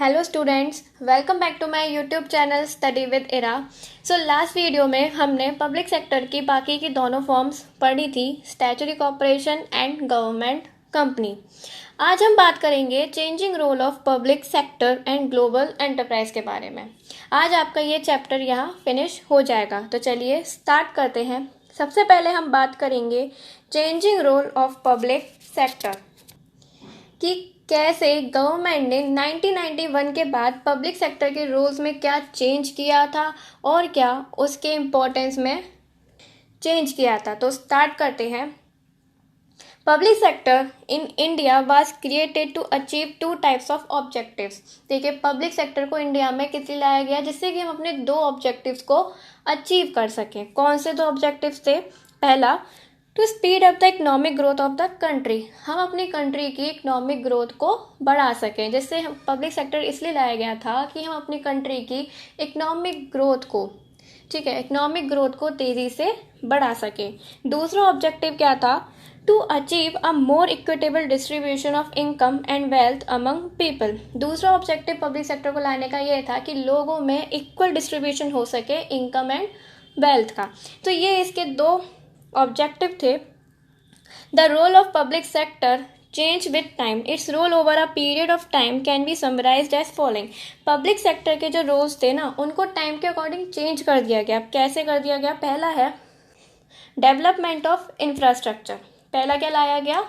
Hello students, welcome back to my YouTube channel study with Ira. So last video में हमने public sector की बाकी की दोनों फॉर्म्स पढ़ी थी, statutory corporation and government company. आज हम बात करेंगे changing role of public sector and global enterprise के बारे में। आज आपका ये चैप्टर यहाँ फिनिश हो जाएगा, तो चलिए स्टार्ट करते हैं। सबसे पहले हम बात करेंगे changing role of public sector कि कैसे गवर्नमेंट ने 1991 के बाद पब्लिक सेक्टर के रोल्स में क्या चेंज किया था और क्या उसके इम्पोर्टेंस में चेंज किया था। तो स्टार्ट करते हैं। Public sector in India was created to achieve two types of objectives. देखिए, पब्लिक सेक्टर को इंडिया में किस लिए लाया गया, जिससे कि हम अपने दो ऑब्जेक्टिव्स को अचीव कर सकें। कौन से दो ऑब्जेक्टिव्स थे? पहला, to speed up the economic growth of the country. हम अपनी कंट्री की इकोनॉमिक ग्रोथ को बढ़ा सकें, जिससे हम पब्लिक सेक्टर इसलिए लाया गया था कि हम अपनी कंट्री की इकोनॉमिक ग्रोथ को इकोनॉमिक ग्रोथ को तेज़ी से बढ़ा सकें। दूसरा ऑब्जेक्टिव क्या था? To achieve a more equitable distribution of income and wealth among people. दूसरा ऑब्जेक्टिव पब्लिक सेक्टर को लाने का ये था कि लोगों में इक्वल डिस्ट्रीब्यूशन हो सके इनकम एंड वेल्थ का। तो ये इसके दो ऑब्जेक्टिव थे। The role of public sector change with time. Its role over a period of time can be summarised as following. Public sector के जो रोल्स थे ना, उनको टाइम के अकॉर्डिंग चेंज कर दिया गया। कैसे कर दिया गया? पहला है डेवलपमेंट ऑफ इंफ्रास्ट्रक्चर। पहला क्या लाया गया?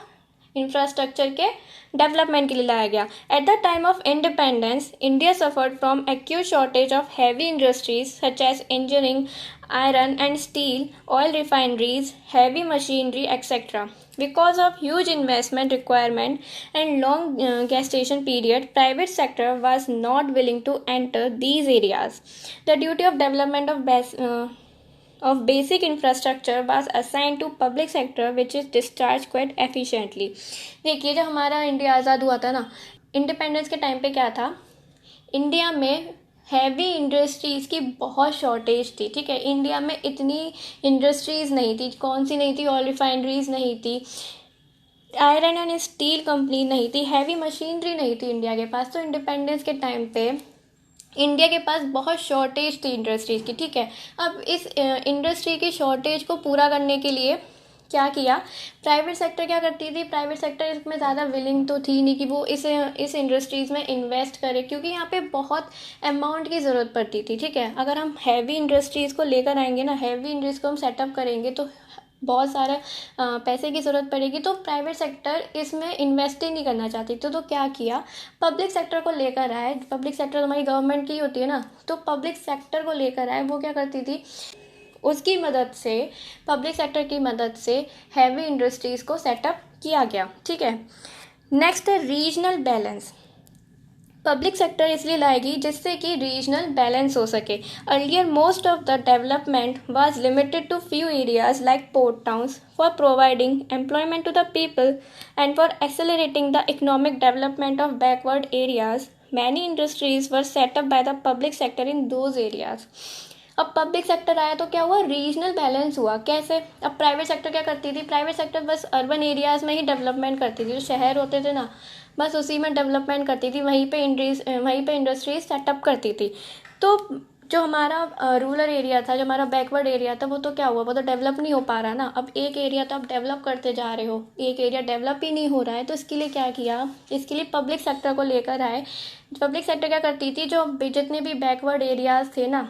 इंफ्रास्ट्रक्चर के डेवलपमेंट के लिए लाया गया। At the time of independence, India suffered from acute shortage of heavy industries such as engineering, iron and steel, oil refineries, heavy machinery, etc. Because of huge investment requirement and long gestation period, private sector was not willing to enter these areas. The duty of development of basic infrastructure was assigned to public sector, which is discharged quite efficiently. देखिए, जब हमारा India आज़ाद हुआ था ना, independence के time पे क्या था, इंडिया में हैवी इंडस्ट्रीज़ की बहुत शॉर्टेज थी। ठीक है, इंडिया में इतनी इंडस्ट्रीज़ नहीं थी। कौन सी नहीं थी? ऑयल रिफाइनरीज नहीं थी, आयरन एंड स्टील कंपनी नहीं थी, हैवी मशीनरी नहीं थी इंडिया के पास। तो इंडिपेंडेंस के टाइम पे इंडिया के पास बहुत शॉर्टेज थी इंडस्ट्रीज़ की। ठीक है, अब इस इंडस्ट्री की शॉर्टेज को पूरा करने के लिए क्या किया? प्राइवेट सेक्टर क्या करती थी? प्राइवेट सेक्टर इसमें ज़्यादा विलिंग तो थी नहीं कि वो इस इंडस्ट्रीज़ में इन्वेस्ट करे, क्योंकि यहाँ पे बहुत अमाउंट की ज़रूरत पड़ती थी। ठीक है, अगर हम हैवी इंडस्ट्रीज़ को लेकर आएंगे ना, हैवी इंडस्ट्रीज़ को हम सेटअप करेंगे तो बहुत सारा पैसे की ज़रूरत पड़ेगी। तो प्राइवेट सेक्टर इसमें इन्वेस्ट ही नहीं करना चाहती। तो क्या किया? पब्लिक सेक्टर को लेकर आए। पब्लिक सेक्टर हमारी गवर्नमेंट की होती है ना, तो पब्लिक सेक्टर को लेकर आए। वो क्या करती थी? उसकी मदद से, पब्लिक सेक्टर की मदद से हैवी इंडस्ट्रीज़ को सेटअप किया गया। ठीक है, नेक्स्ट है रीजनल बैलेंस। पब्लिक सेक्टर इसलिए लाएगी जिससे कि रीजनल बैलेंस हो सके। Earlier most of the development was limited to few areas like port towns for providing employment to the people and for accelerating the economic development of backward areas. Many industries were set up by the public sector in those areas. अब public sector आया तो क्या हुआ? Regional balance हुआ। कैसे? अब private sector क्या करती थी? प्राइवेट सेक्टर बस अर्बन एरियाज़ में ही डेवलपमेंट करती थी। जो शहर होते थे ना, बस उसी में डेवलपमेंट करती थी, वहीं पे इंडस्ट्रीज सेटअप करती थी। तो जो हमारा रूरल एरिया था, जो हमारा बैकवर्ड एरिया था, वो तो क्या हुआ? वो तो डेवलप नहीं हो पा रहा ना। अब एक एरिया तो आप डेवलप करते जा रहे हो, एक एरिया डेवलप ही नहीं हो रहा है। तो इसके लिए क्या किया? इसके लिए पब्लिक सेक्टर को लेकर आए। पब्लिक सेक्टर क्या करती थी? जो जितने भी बैकवर्ड एरियाज़ थे ना,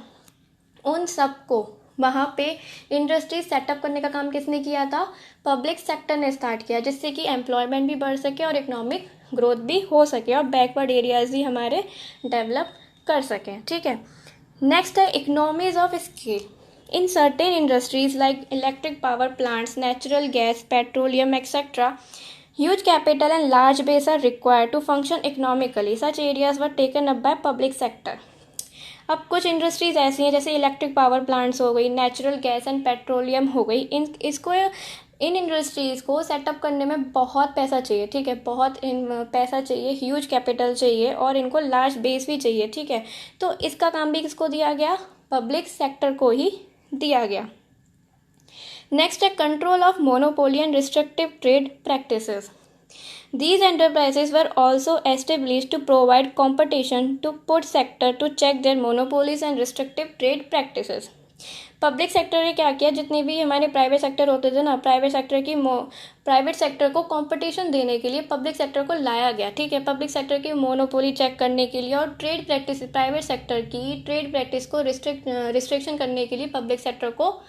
उन सबको वहाँ पे इंडस्ट्री सेटअप करने का काम किसने किया था? पब्लिक सेक्टर ने स्टार्ट किया, जिससे कि एम्प्लॉयमेंट भी बढ़ सके और इकोनॉमिक ग्रोथ भी हो सके और बैकवर्ड एरियाज भी हमारे डेवलप कर सकें। ठीक है, नेक्स्ट है economies of scale. In certain industries like electric power plants, natural gas, petroleum etcetera, huge capital and large base are required to function economically. Such areas were taken up by public sector. अब कुछ industries ऐसी हैं जैसे electric power plants हो गई, natural gas and petroleum हो गई। इन industries को सेटअप करने में बहुत पैसा चाहिए। ठीक है, बहुत पैसा चाहिए, ह्यूज कैपिटल चाहिए और इनको लार्ज बेस भी चाहिए। ठीक है, तो इसका काम भी किसको दिया गया? पब्लिक सेक्टर को ही दिया गया। नेक्स्ट है control of monopoly and restrictive trade practices. These enterprises were also established to provide competition to put sector to check their monopolies and restrictive trade practices. Public sector ने क्या किया, जितने भी हमारे प्राइवेट सेक्टर होते थे ना, प्राइवेट सेक्टर को कंपटीशन देने के लिए पब्लिक सेक्टर को लाया गया, ठीक है, पब्लिक सेक्टर की मोनोपोली चेक करने के लिए और ट्रेड प्रैक्टिस, प्राइवेट सेक्टर की ट्रेड प्रैक्टिस को रिस्ट्रिक्शन करने के लिए पब्लिक सेक्टर को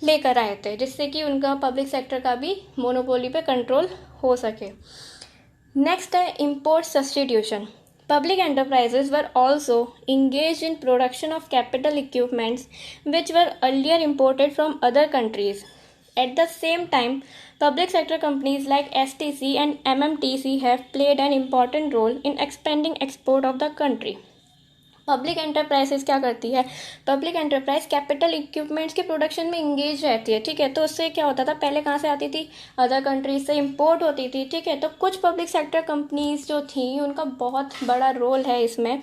लेकर आए थे, जिससे कि उनका पब्लिक सेक्टर का भी मोनोपोली पे कंट्रोल हो सके। नेक्स्ट है import substitution. Public enterprises were also engaged in production of capital equipments which were earlier imported from other countries. At the same time, public sector companies like STC and MMTC have played an important role in expanding export of the country. Public enterprises क्या करती है, public enterprise capital equipments के production में engage रहती है, ठीक है, तो उससे क्या होता था, पहले कहाँ से आती थी, अदर कंट्रीज से इंपोर्ट होती थी, ठीक है, तो कुछ पब्लिक सेक्टर कंपनीज जो थी उनका बहुत बड़ा रोल है इसमें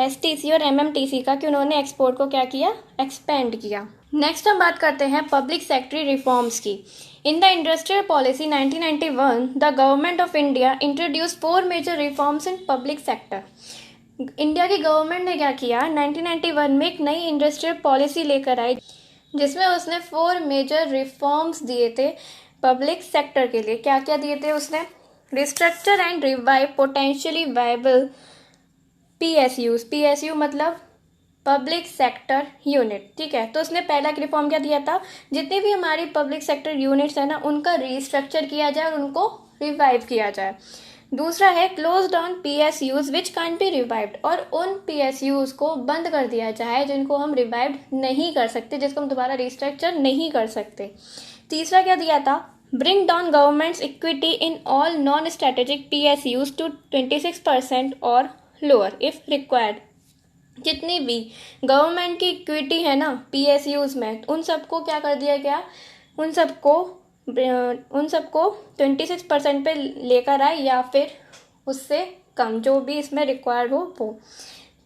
STC और MMTC का, कि उन्होंने एक्सपोर्ट को क्या किया, एक्सपेंड किया। नेक्स्ट हम बात करते हैं पब्लिक सेक्टर रिफॉर्म्स की। In the industrial policy 1991 the government of India introduce 4 major reforms in public sector. India की गवर्नमेंट ने क्या किया, 1991 में एक नई इंडस्ट्रियल पॉलिसी लेकर आई, जिसमें उसने 4 मेजर रिफॉर्म्स दिए थे पब्लिक सेक्टर के लिए। क्या क्या दिए थे उसने, restructure and revive potentially viable PSU मतलब पब्लिक सेक्टर यूनिट, ठीक है, तो उसने पहला रिफॉर्म क्या दिया था, जितने भी हमारी पब्लिक सेक्टर यूनिट्स है ना उनका रिस्ट्रक्चर किया जाए और उनको रिवाइव किया जाए। दूसरा है close down PSUs which can be revived, और उन PSUs को बंद कर दिया जाए जिनको हम रिवाइव नहीं कर सकते, जिसको हम दोबारा रिस्ट्रक्चर नहीं कर सकते। तीसरा क्या दिया था, bring down government's equity in all non strategic PSUs to 26% और लोअर इफ रिक्वायर्ड। जितनी भी गवर्नमेंट की इक्विटी है ना PSUs में, उन सबको क्या कर दिया गया, उन सबको 26% पे लेकर आए या फिर उससे कम, जो भी इसमें रिक्वायर्ड हो वो।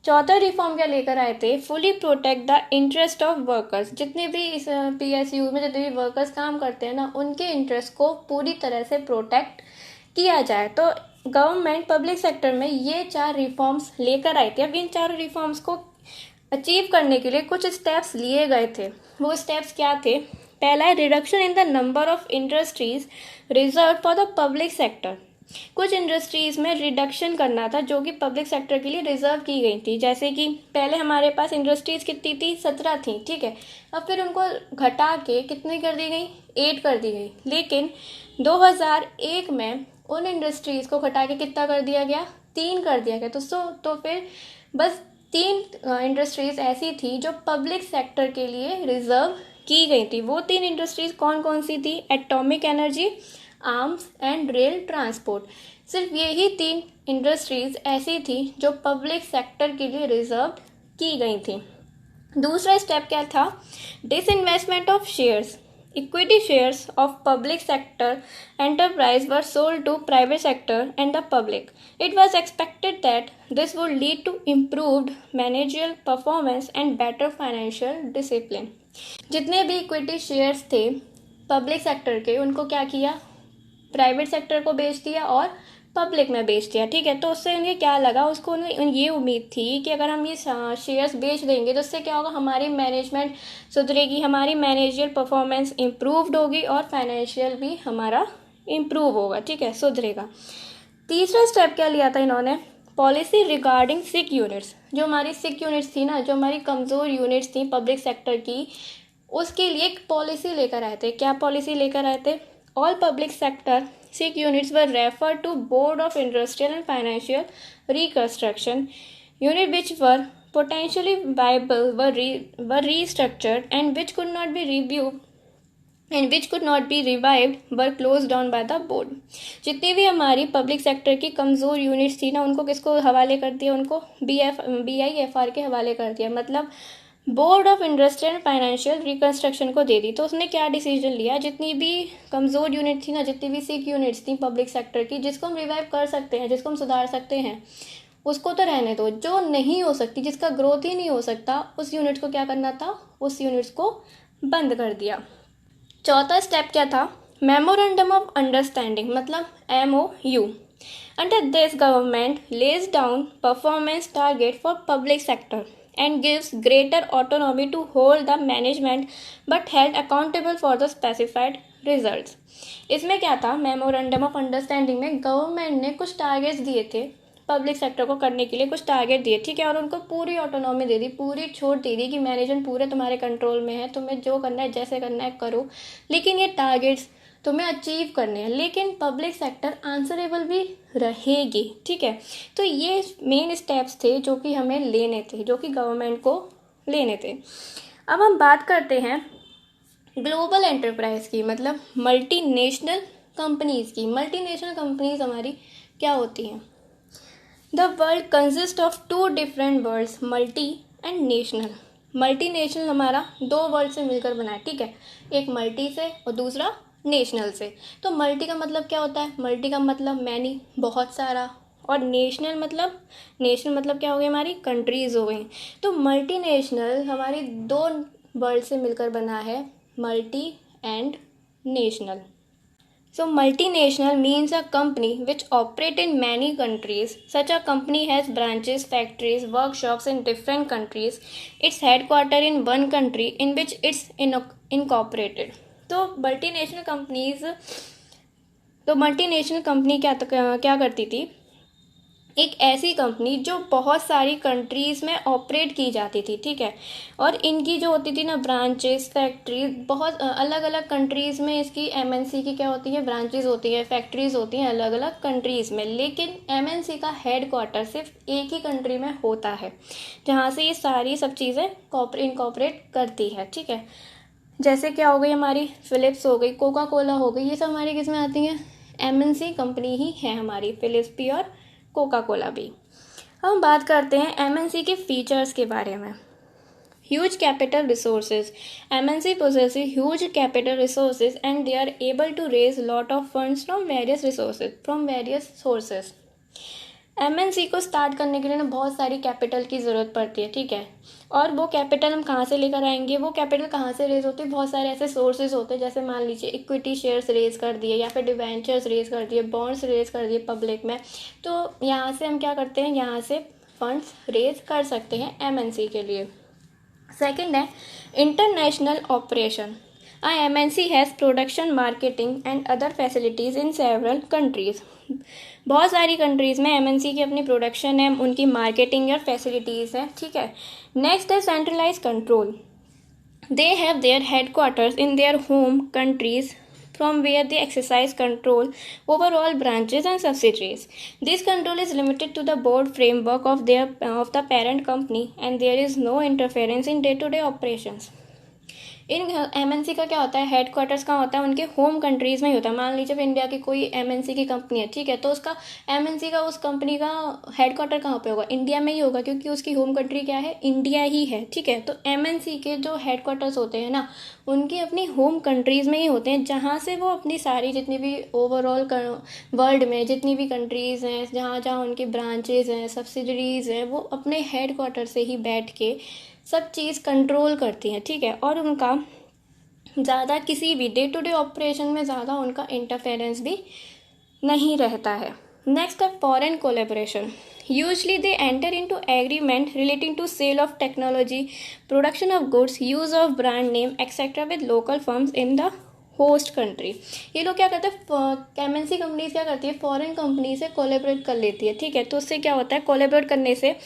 चौथा रिफॉर्म क्या लेकर आए थे, fully protect the interest of workers. जितने भी इस PSU में जितने भी वर्कर्स काम करते हैं ना उनके इंटरेस्ट को पूरी तरह से प्रोटेक्ट किया जाए। तो गवर्नमेंट पब्लिक सेक्टर में ये 4 रिफॉर्म्स लेकर आई थी। अब इन 4 रिफॉर्म्स को अचीव करने के लिए कुछ स्टेप्स लिए गए थे। वो स्टेप्स क्या थे, पहला है reduction in the number of industries reserve for the public sector. कुछ इंडस्ट्रीज में रिडक्शन करना था जो कि पब्लिक सेक्टर के लिए रिजर्व की गई थी। जैसे कि पहले हमारे पास इंडस्ट्रीज कितनी थी, 17 थी, ठीक है, अब फिर उनको घटा के कितनी कर दी गई, 8 कर दी गई। लेकिन 2001 में उन इंडस्ट्रीज को घटा के कितना कर दिया गया, 3 कर दिया गया। तो फिर बस 3 इंडस्ट्रीज ऐसी थी जो पब्लिक सेक्टर के लिए रिजर्व की गई थी। वो 3 इंडस्ट्रीज कौन कौन सी थी, atomic energy, arms and rail transport. सिर्फ यही 3 इंडस्ट्रीज ऐसी थी जो पब्लिक सेक्टर के लिए रिजर्व की गई थी। दूसरा स्टेप क्या था, disinvestment of shares. Equity shares of public sector enterprise were sold to private sector and the public. It was expected that this would lead to improved managerial performance and better financial discipline. जितने भी equity shares थे public sector के, उनको क्या किया, private sector को बेच दिया और पब्लिक में बेच दिया, ठीक है। तो उससे उन्हें क्या लगा, उसको ये उम्मीद थी कि अगर हम ये शेयर्स बेच देंगे तो उससे क्या होगा, हमारी मैनेजमेंट सुधरेगी, हमारी मैनेजरियल परफॉर्मेंस इम्प्रूव्ड होगी और फाइनेंशियल भी हमारा इम्प्रूव होगा, ठीक है, सुधरेगा। तीसरा स्टेप क्या लिया था इन्होंने, पॉलिसी रिगार्डिंग सिक यूनिट्स। जो हमारी सिक यूनिट्स थी ना, जो हमारी कमज़ोर यूनिट्स थी पब्लिक सेक्टर की, उसके लिए एक पॉलिसी लेकर आए थे। क्या पॉलिसी लेकर आए थे, all public sector sick units were referred to Board of Industrial and Financial Reconstruction. Units which were potentially viable were restructured and which could not be reviewed and which could not be revived were closed down by the board. जितनी भी हमारी public sector की कमज़ोर units थी ना, उनको किसको हवाले कर दिया, उनको BIFR के हवाले कर दिया, मतलब board of industrial and financial reconstruction को दे दी। तो उसने क्या डिसीजन लिया, जितनी भी कमज़ोर यूनिट थी ना, जितनी भी सिक यूनिट्स थी पब्लिक सेक्टर की, जिसको हम रिवाइव कर सकते हैं, जिसको हम सुधार सकते हैं, उसको तो रहने दो। जो नहीं हो सकती, जिसका ग्रोथ ही नहीं हो सकता, उस यूनिट को क्या करना था, उस यूनिट्स को बंद कर दिया। चौथा स्टेप क्या था, मेमोरेंडम ऑफ अंडरस्टैंडिंग मतलब MOU। Under this, government lays down performance target for public sector and gives greater autonomy to hold the management but held accountable for the specified results. इसमें क्या था, मेमोरेंडम ऑफ अंडरस्टैंडिंग में government ने कुछ targets दिए थे public sector को करने के लिए, कुछ टारगेट दिए, ठीक है, और उनको पूरी ऑटोनॉमी दे दी, पूरी छूट दे दी कि मैनेजमेंट पूरे तुम्हारे कंट्रोल में है, तुम्हें जो करना है जैसे करना है करो, लेकिन ये टारगेट्स तुम्हें अचीव करने हैं, लेकिन पब्लिक सेक्टर आंसरेबल भी रहेगी, ठीक है। तो ये मेन स्टेप्स थे जो कि हमें लेने थे, जो कि गवर्नमेंट को लेने थे। अब हम बात करते हैं ग्लोबल एंटरप्राइज की, मतलब मल्टीनेशनल कंपनीज की। मल्टीनेशनल कंपनीज हमारी क्या होती हैं? The world consist of two different words, multi and national. Multinational हमारा दो वर्ड से मिलकर बना है, ठीक है, एक मल्टी से और दूसरा नेशनल से। तो मल्टी का मतलब क्या होता है? मल्टी का मतलब मैनी, बहुत सारा, और नेशनल मतलब क्या हो गई, हमारी कंट्रीज हो गई। तो मल्टीनेशनल हमारी दो वर्ड से मिलकर बना है, multi and national. So multinational means a company which operate in many countries. Such a company has branches, factories, workshops in different countries. Its headquarter in one country in which it's incorporated. तो multinational company क्या करती थी? एक ऐसी company जो बहुत सारी countries में ऑपरेट की जाती थी, ठीक है, और इनकी जो होती थी ना ब्रांचेस, फैक्ट्रीज, बहुत अलग अलग कंट्रीज़ में इसकी एमएनसी की क्या होती है, ब्रांचेस होती है, फैक्ट्रीज होती हैं अलग अलग कंट्रीज़ में, लेकिन एमएनसी का हेड क्वार्टर सिर्फ एक ही कंट्री में होता है जहाँ से ये सारी सब चीज़ें इनकॉपरेट करती है, ठीक है। जैसे क्या हो गई हमारी, फिलिप्स हो गई, कोका कोला हो गई, ये सब हमारी किस में आती हैं? एमएनसी कंपनी ही है हमारी, फिलिप्स भी और कोका कोला भी। हम बात करते हैं एमएनसी के फीचर्स के बारे में। Huge capital resources, MNC possesses huge capital resources and they are able to raise lot of funds from various sources. MNC को स्टार्ट करने के लिए ना बहुत सारी कैपिटल की ज़रूरत पड़ती है, ठीक है, और वो कैपिटल हम कहाँ से लेकर आएंगे, वो कैपिटल कहाँ से रेज होती है? बहुत सारे ऐसे सोर्सेज होते हैं, जैसे मान लीजिए इक्विटी शेयर्स रेज कर दिए, या फिर डिवेंचर्स रेज कर दिए, बॉन्ड्स रेज कर दिए पब्लिक में। तो यहाँ से हम क्या करते हैं, यहाँ से फंड्स रेज कर सकते हैं एमएनसी के लिए। सेकेंड है international operation. MNC has production, marketing and other facilities in several countries. बहुत सारी कंट्रीज़ में एमएनसी की अपनी प्रोडक्शन है, उनकी मार्केटिंग और फैसिलिटीज़ हैं, ठीक है। नेक्स्ट है centralise control. They have their headquarters in their home countries from where they exercise control over all branches and subsidiaries. This control is limited to the board framework of the parent company and there is no interference in day-to-day operations. In MNC का क्या होता है, headquarters कहाँ होता है? उनके home countries में ही होता है। मान लीजिए इंडिया की कोई एमएनसी की कंपनी है, ठीक है, तो उसका एमएनसी का, उस कंपनी का हेडक्वार्टर कहाँ पे होगा? इंडिया में ही होगा, क्योंकि उसकी होम कंट्री क्या है? इंडिया ही है, ठीक है। तो एमएनसी के जो हेडक्वार्टर्स होते हैं ना, उनकी अपनी होम कंट्रीज़ में ही होते हैं, जहाँ से वो अपनी सारी जितनी भी ओवरऑल वर्ल्ड में जितनी भी कंट्रीज़ हैं, जहाँ जहाँ उनकी ब्रांचेज़ हैं, सब्सिडरीज़ हैं, वो अपने हेडक्वार्टर से ही बैठ के सब चीज़ कंट्रोल करती हैं, ठीक है, और उनका ज़्यादा किसी भी डे टू डे ऑपरेशन में ज़्यादा उनका इंटरफेरेंस भी नहीं रहता है। नेक्स्ट है foreign collaboration. Usually they enter into agreement relating to sale of technology, production of goods, use of brand name etcetera with local firms in the host country. ये लोग क्या करते हैं, एमएनसी कंपनीज क्या करती है, फॉरेन कंपनी से collaborate कर लेती है, ठीक है। तो उससे क्या होता है, कोलेबोरेट करने से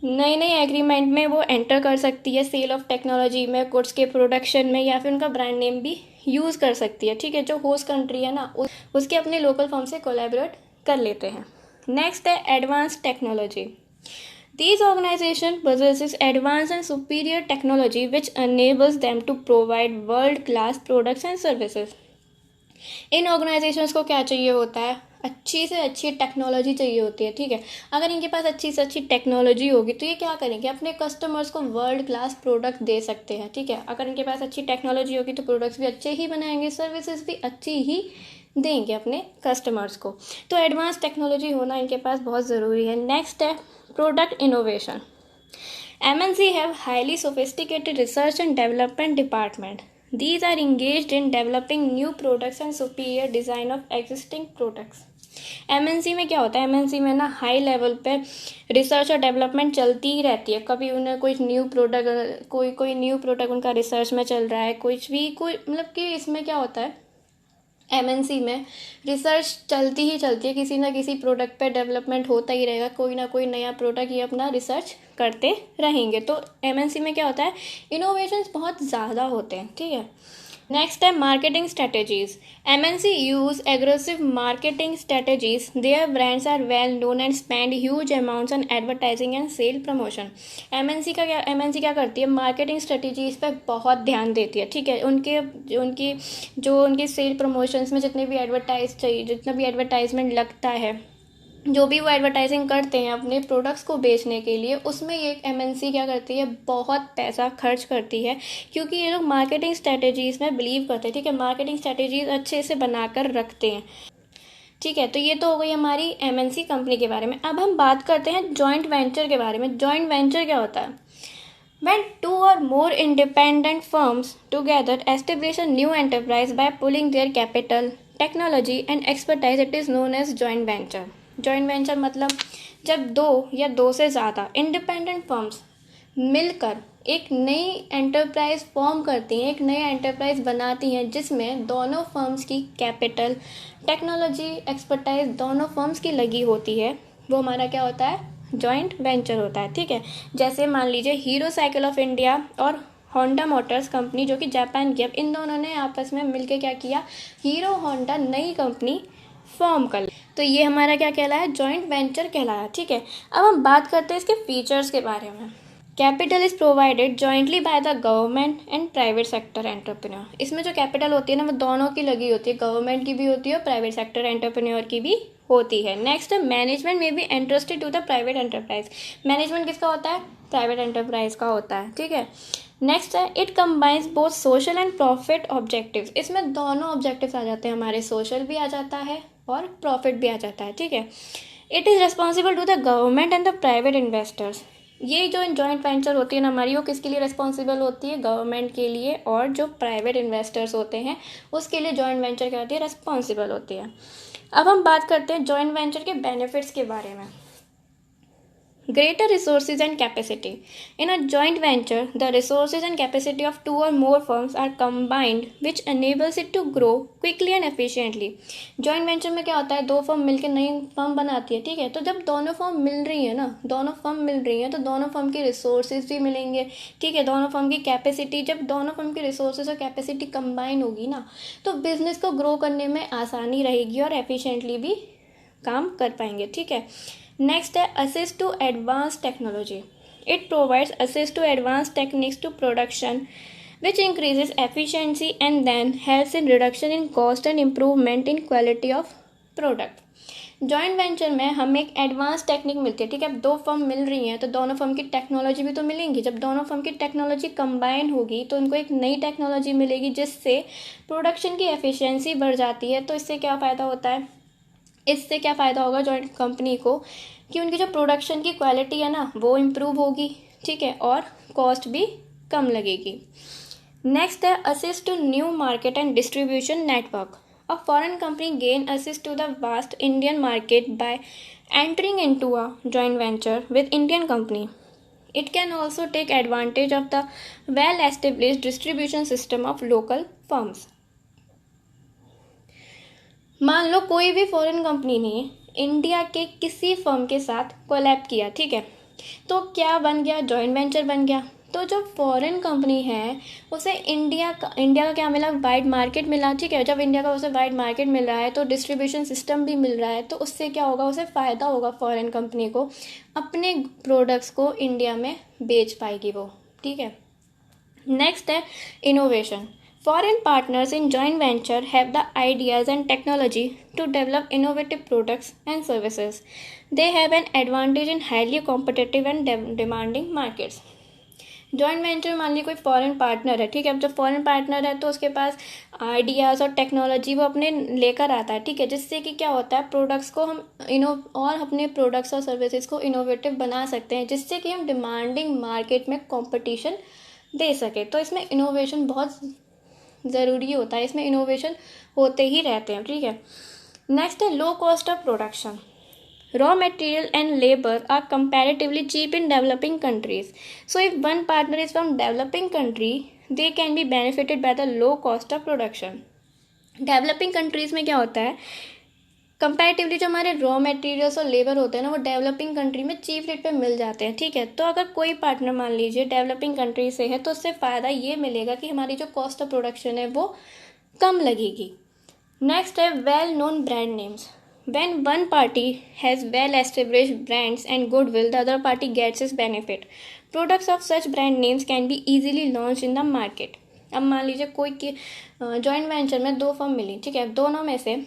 नए नए एग्रीमेंट में वो एंटर कर सकती है, सेल ऑफ टेक्नोलॉजी में, गुड्स के प्रोडक्शन में, या फिर उनका ब्रांड नेम भी यूज़ कर सकती है, ठीक है। जो होस्ट कंट्री है ना, उसके अपने लोकल फर्म से कोलैबोरेट कर लेते हैं। नेक्स्ट है advance technology. These organizations possesses advanced and superior technology which enables them to provide world-class products and services. In organisations को क्या चाहिए होता है, अच्छी से अच्छी टेक्नोलॉजी चाहिए होती है, ठीक है। अगर इनके पास अच्छी से अच्छी टेक्नोलॉजी होगी तो ये क्या करेंगे, अपने कस्टमर्स को वर्ल्ड क्लास प्रोडक्ट दे सकते हैं, ठीक है। अगर इनके पास अच्छी टेक्नोलॉजी होगी तो प्रोडक्ट्स भी अच्छे ही बनाएंगे, सर्विसेज भी अच्छी ही देंगे अपने कस्टमर्स को। तो एडवांस टेक्नोलॉजी होना इनके पास बहुत ज़रूरी है। नेक्स्ट है product innovation. MNC have highly sophisticated research and development department. These are engaged in developing new products and superior design of existing products. MNC में क्या होता है, एमएनसी में ना हाई लेवल पे रिसर्च और डेवलपमेंट चलती ही रहती है। कभी उन्हें कोई न्यू प्रोडक्ट, कोई न्यू प्रोडक्ट उनका रिसर्च में चल रहा है, कुछ भी, कोई मतलब कि इसमें क्या होता है, एमएनसी में रिसर्च चलती ही चलती है, किसी ना किसी प्रोडक्ट पे डेवलपमेंट होता ही रहेगा, कोई ना कोई नया प्रोडक्ट ये अपना रिसर्च करते रहेंगे। तो एमएनसी में क्या होता है, इनोवेशंस बहुत ज़्यादा होते हैं, ठीक है। नेक्स्ट है marketing strategies. MNC use aggressive marketing strategies, their brands are well known and spend huge amounts on advertising and sale promotion. MNC क्या करती है, मार्केटिंग स्ट्रेटेजीज पे बहुत ध्यान देती है, ठीक है। उनकी सेल प्रमोशंस में जितने भी एडवर्टाइज चाहिए, जितना भी एडवर्टाइजमेंट लगता है, जो भी वो एडवर्टाइजिंग करते हैं अपने प्रोडक्ट्स को बेचने के लिए, उसमें ये एमएनसी क्या करती है, बहुत पैसा खर्च करती है, क्योंकि ये लोग मार्केटिंग स्ट्रेटेजीज में बिलीव करते हैं, ठीक है। मार्केटिंग स्ट्रेटेजीज अच्छे से बनाकर रखते हैं, ठीक है। तो ये तो हो गई हमारी एमएनसी कंपनी के बारे में। अब हम बात करते हैं जॉइंट वेंचर के बारे में। जॉइंट वेंचर क्या होता है, when two or more independent firms together establish a new enterprise by pooling their capital, technology and expertise, it is known as joint venture. joint venture मतलब जब दो या दो से ज़्यादा इंडिपेंडेंट फर्म्स मिलकर एक नई एंटरप्राइज फॉर्म करती हैं, एक नई एंटरप्राइज बनाती हैं, जिसमें दोनों फर्म्स की कैपिटल, टेक्नोलॉजी, एक्सपर्टाइज दोनों फर्म्स की लगी होती है, वो हमारा क्या होता है, जॉइंट वेंचर होता है, ठीक है। जैसे मान लीजिए हीरो साइकिल ऑफ इंडिया और होंडा मोटर्स कंपनी जो कि जापान की, अब इन दोनों ने आपस में मिलकर क्या किया, हीरो होंडा नई कंपनी फॉर्म कर ली, तो ये हमारा क्या कहलाया, जॉइंट वेंचर कहलाया, ठीक है। अब हम बात करते हैं इसके फीचर्स के बारे में। Capital is provided jointly by the government and private sector entrepreneur. इसमें जो कैपिटल होती है ना, वो दोनों की लगी होती है, गवर्नमेंट की भी होती है और प्राइवेट सेक्टर एंटरप्रेन्योर की भी होती है। नेक्स्ट है मैनेजमेंट में भी interested to the private enterprise. Management किसका होता है, प्राइवेट एंटरप्राइज का होता है, ठीक है। नेक्स्ट है it combines both social and profit objectives. इसमें दोनों ऑब्जेक्टिव्स आ जाते हैं हमारे, सोशल भी आ जाता है और प्रॉफिट भी आ जाता है, ठीक है। It is responsible to the government and the private investors. ये जो जॉइंट वेंचर होती है ना हमारी, वो किसके लिए रिस्पॉन्सिबल होती है, गवर्नमेंट के लिए, और जो प्राइवेट इन्वेस्टर्स होते हैं उसके लिए जॉइंट वेंचर क्या होती है, रिस्पॉन्सिबल होती है। अब हम बात करते हैं जॉइंट वेंचर के बेनिफिट्स के बारे में। Greater resources and capacity. In a joint venture, the resources and capacity of two or more firms are combined, which enables it to grow quickly and efficiently. Joint venture में क्या होता है, दो firm मिलकर नई फर्म बनाती है, ठीक है। तो जब दोनों फर्म मिल रही है ना, दोनों फर्म मिल रही हैं, तो दोनों फर्म की रिसोर्सेज भी मिलेंगे, ठीक है। दोनों फर्म की कैपेसिटी, जब दोनों फर्म की रिसोर्सेज और कैपेसिटी कंबाइन होगी ना, तो बिजनेस को ग्रो करने में आसानी रहेगी और एफिशिएंटली भी काम कर पाएंगे, ठीक है। नेक्स्ट है assist to advance technology. It provides assist to advance techniques to production which increases efficiency and then helps in reduction in cost and improvement in quality of product. Joint venture में हमें एक advance technique मिलती है, ठीक है। अब दो firm मिल रही हैं तो दोनों फर्म की टेक्नोलॉजी भी तो मिलेंगी। जब दोनों फर्म की टेक्नोलॉजी कंबाइन होगी तो उनको एक नई टेक्नोलॉजी मिलेगी, जिससे प्रोडक्शन की एफिशिएंसी बढ़ जाती है। तो इससे क्या फ़ायदा होता है, इससे क्या फ़ायदा होगा जॉइंट कंपनी को, कि उनकी जो प्रोडक्शन की क्वालिटी है ना वो इम्प्रूव होगी, ठीक है, और कॉस्ट भी कम लगेगी। नेक्स्ट है assist to new market and distribution network. A foreign company gain assist to the vast Indian market by entering into a joint venture with Indian company. It can also take advantage of the well-established distribution system of local firms. मान लो कोई भी foreign company ने India के किसी firm के साथ collab किया, ठीक है, तो क्या बन गया, जॉइंट वेंचर बन गया। तो जो फॉरेन कंपनी है उसे इंडिया का क्या मिला, वाइड मार्केट मिला, ठीक है। जब इंडिया का उसे वाइड मार्केट मिल रहा है तो डिस्ट्रीब्यूशन सिस्टम भी मिल रहा है, तो उससे क्या होगा, उसे फ़ायदा होगा, फॉरेन कंपनी को अपने प्रोडक्ट्स को इंडिया में बेच पाएगी वो, ठीक है। नेक्स्ट है innovation. Foreign partners in joint venture have the ideas and technology to develop innovative products and services. They have an advantage in highly competitive and demanding markets. Joint venture मान लीजिए कोई फॉरेन पार्टनर है, ठीक है। अब जब foreign partner है तो उसके पास आइडियाज़ और टेक्नोलॉजी वो अपने लेकर आता है, ठीक है, जिससे कि क्या होता है, प्रोडक्ट्स को हम और अपने प्रोडक्ट्स और सर्विसेज को इनोवेटिव बना सकते हैं, जिससे कि हम डिमांडिंग मार्केट में कंपटीशन दे सके। तो इसमें इनोवेशन बहुत ज़रूरी होता है, इसमें इनोवेशन होते ही रहते हैं, ठीक है। नेक्स्ट है low cost of production. Raw material and labor are comparatively cheap in developing countries. So if one partner is from developing country, they can be benefited by the low cost of production. Developing countries में क्या होता है, comparatively जो हमारे raw materials और labour होते हैं ना, वो डेवलपिंग कंट्री में चीप रेट पे मिल जाते हैं. ठीक है, तो अगर कोई पार्टनर मान लीजिए डेवलपिंग कंट्री से है, तो उससे फ़ायदा ये मिलेगा कि हमारी जो कॉस्ट ऑफ प्रोडक्शन है वो कम लगेगी. नेक्स्ट है well known brand names. When one party has well-established brands and goodwill, the other party gets its benefit. Products of such brand names can be easily launched in the market. अब मान लीजिए कोई की joint venture में दो firm मिली. ठीक है, दोनों में से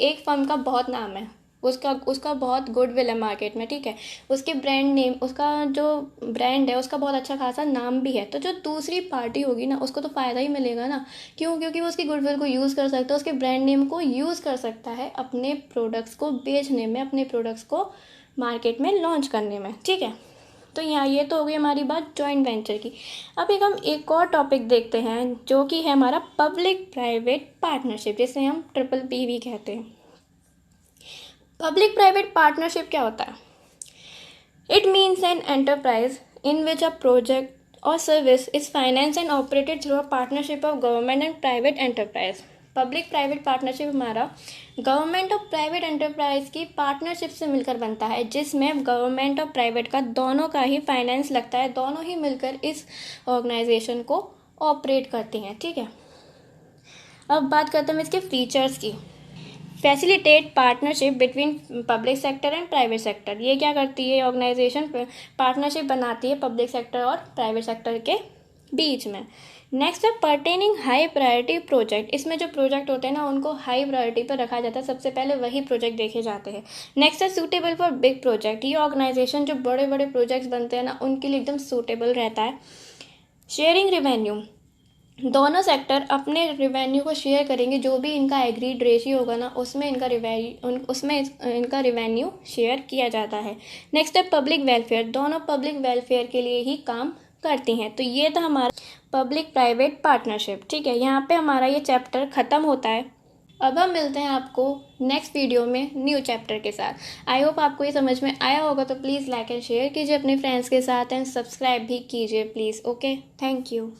एक फर्म का बहुत नाम है, उसका बहुत गुडविल है मार्केट में. ठीक है, उसके ब्रांड नेम, उसका जो ब्रांड है उसका बहुत अच्छा खासा नाम भी है. तो जो दूसरी पार्टी होगी ना, उसको तो फ़ायदा ही मिलेगा ना. क्यों? क्योंकि वो उसकी गुडविल को यूज़ कर सकता है, उसके ब्रांड नेम को यूज़ कर सकता है अपने प्रोडक्ट्स को बेचने में, अपने प्रोडक्ट्स को मार्केट में लॉन्च करने में. ठीक है, तो यहाँ ये तो हो गई हमारी बात जॉइंट वेंचर की. अब हम एक और टॉपिक देखते हैं जो कि है हमारा पब्लिक प्राइवेट पार्टनरशिप, जिसे हम PPP भी कहते हैं. पब्लिक प्राइवेट पार्टनरशिप क्या होता है? It means an enterprise in which a project और service is finance and operated through a partnership of government and private enterprise. Public private partnership हमारा गवर्नमेंट और प्राइवेट एंटरप्राइज की पार्टनरशिप से मिलकर बनता है, जिसमें गवर्नमेंट और प्राइवेट का दोनों का ही फाइनेंस लगता है, दोनों ही मिलकर इस ऑर्गेनाइजेशन को ऑपरेट करती हैं. ठीक है, अब बात करते हैं इसके फीचर्स की. Facilitate partnership between public sector and private sector. ये क्या करती है ऑर्गेनाइजेशन? पार्टनरशिप बनाती है पब्लिक सेक्टर और प्राइवेट सेक्टर के बीच में. नेक्स्ट है पर्टेनिंग हाई प्रायोरिटी प्रोजेक्ट. इसमें जो प्रोजेक्ट होते हैं ना, उनको हाई प्रायोरिटी पर रखा जाता है, सबसे पहले वही प्रोजेक्ट देखे जाते हैं. नेक्स्ट है सूटेबल फॉर बिग प्रोजेक्ट. ये ऑर्गेनाइजेशन जो बड़े बड़े प्रोजेक्ट्स बनते हैं ना, उनके लिए एकदम सूटेबल रहता है. Sharing revenue. दोनों सेक्टर अपने रिवेन्यू को शेयर करेंगे, जो भी इनका एग्रीड रेशियो होगा ना, उसमें इनका रिवेन्यू शेयर किया जाता है. नेक्स्ट है पब्लिक वेलफेयर. दोनों पब्लिक वेलफेयर के लिए ही काम करती हैं. तो ये था हमारा पब्लिक प्राइवेट पार्टनरशिप. ठीक है, यहाँ पे हमारा ये चैप्टर ख़त्म होता है. अब हम मिलते हैं आपको नेक्स्ट वीडियो में न्यू चैप्टर के साथ. आई होप आपको ये समझ में आया होगा. तो प्लीज़ लाइक एंड शेयर कीजिए अपने फ्रेंड्स के साथ एंड सब्सक्राइब भी कीजिए प्लीज़. Okay, thank you.